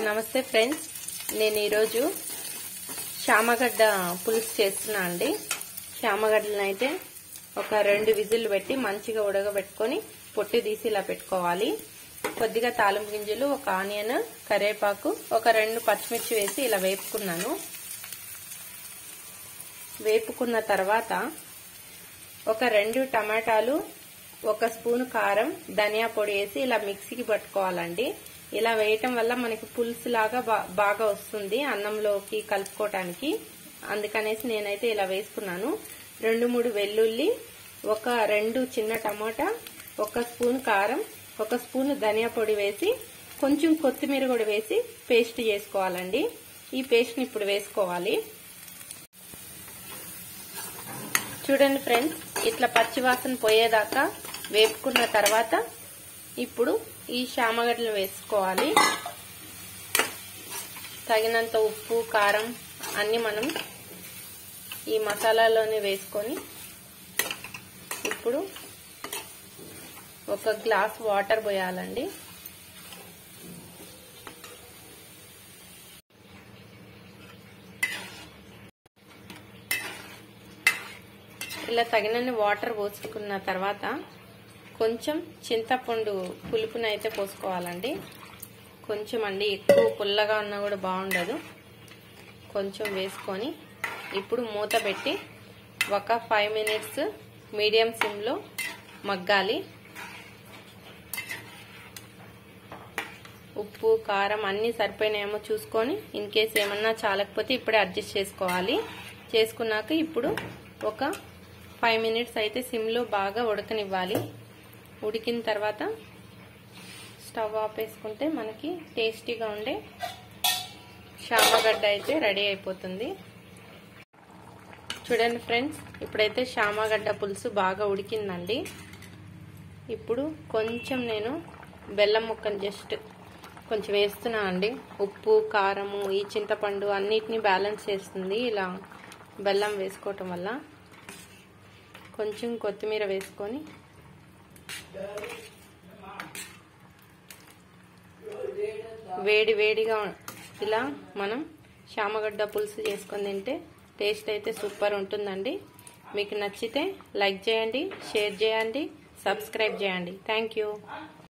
నమస్తే ఫ్రెండ్స్, నేను ఈరోజు శామగడ్డ పులుసు చేస్తున్నా అండి. శామగడ్డలను అయితే ఒక 2 విజిల్లు పెట్టి మంచిగా ఉడకబెట్టుకొని పొట్టు తీసి ఇలా పెట్టుకోవాలి. కొద్దిగా తాలింపు గింజలు, ఒక ఆనియన్, కరివేపాకు, ఒక 2 పచ్చిమిర్చి వేసి ఇలా వేపుకున్నాను. వేపుకున్న తర్వాత ఒక 2 టమాటాలు, 1 స్పూన్ కారం, ధనియా పొడి వేసి ఇలా మిక్సీకి పట్టుకోవాలండి. ఇలా వేయటం వల్ల మనకి పులుసు లాగా బాగా వస్తుంది అన్నంలోకి కలుపుకోవటానికి. అందుకనేసి నేనైతే ఇలా వేసుకున్నాను. 2-3 వెల్లుల్లి, ఒక 2 చిన్న టమాటా, 1 స్పూన్ కారం, 1 స్పూన్ ధనియా పొడి వేసి కొంచెం కొత్తిమీర కూడా వేసి పేస్ట్ చేసుకోవాలండి. ఈ పేస్ట్ ని ఇప్పుడు వేసుకోవాలి. చూడండి ఫ్రెండ్స్, ఇట్లా పచ్చివాసన పోయేదాకా వేపుకున్న తర్వాత ఇప్పుడు ఈ శామగడ్డలు వేసుకోవాలి. తగినంత ఉప్పు, కారం అన్ని మనం ఈ మసాలాలోనే వేసుకొని ఇప్పుడు 1 గ్లాస్ వాటర్ పోయాలండి. ఇలా తగినన్ని వాటర్ పోసుకున్న తర్వాత కొంచెం చింతపండు పులుపునైతే పోసుకోవాలండి. కొంచెం అండి, ఎక్కువ పుల్లగా ఉన్నా కూడా బాగుండదు. కొంచెం వేసుకొని ఇప్పుడు మూత పెట్టి ఒక 5 మినిట్స్ మీడియం సిమ్లో మగ్గాలి. ఉప్పు, కారం అన్నీ సరిపోయినాయేమో చూసుకొని ఇన్ కేసు ఏమన్నా చాలకపోతే ఇప్పుడే అడ్జస్ట్ చేసుకోవాలి. చేసుకున్నాక ఇప్పుడు ఒక 5 మినిట్స్ అయితే సిమ్లో బాగా ఉడకనివ్వాలి. ఉడికిన తర్వాత స్టవ్ ఆపేసుకుంటే మనకి టేస్టీగా ఉండే శామగడ్డ అయితే రెడీ అయిపోతుంది. చూడండి ఫ్రెండ్స్, ఇప్పుడైతే శామగడ్డ పులుసు బాగా ఉడికిందండి. ఇప్పుడు కొంచెం నేను బెల్లం ముక్కను జస్ట్ కొంచెం వేస్తున్నా అండి. ఉప్పు, కారము, ఈ చింతపండు అన్నిటినీ బ్యాలెన్స్ చేస్తుంది ఇలా బెల్లం వేసుకోవటం వల్ల. కొంచెం కొత్తిమీర వేసుకొని వేడిగా ఇలా మనం శామగడ్డ పులుసు చేసుకొని తింటే టేస్ట్ అయితే సూపర్ ఉంటుందండి. మీకు నచ్చితే లైక్ చేయండి, షేర్ చేయండి, సబ్స్క్రైబ్ చేయండి. Thank you.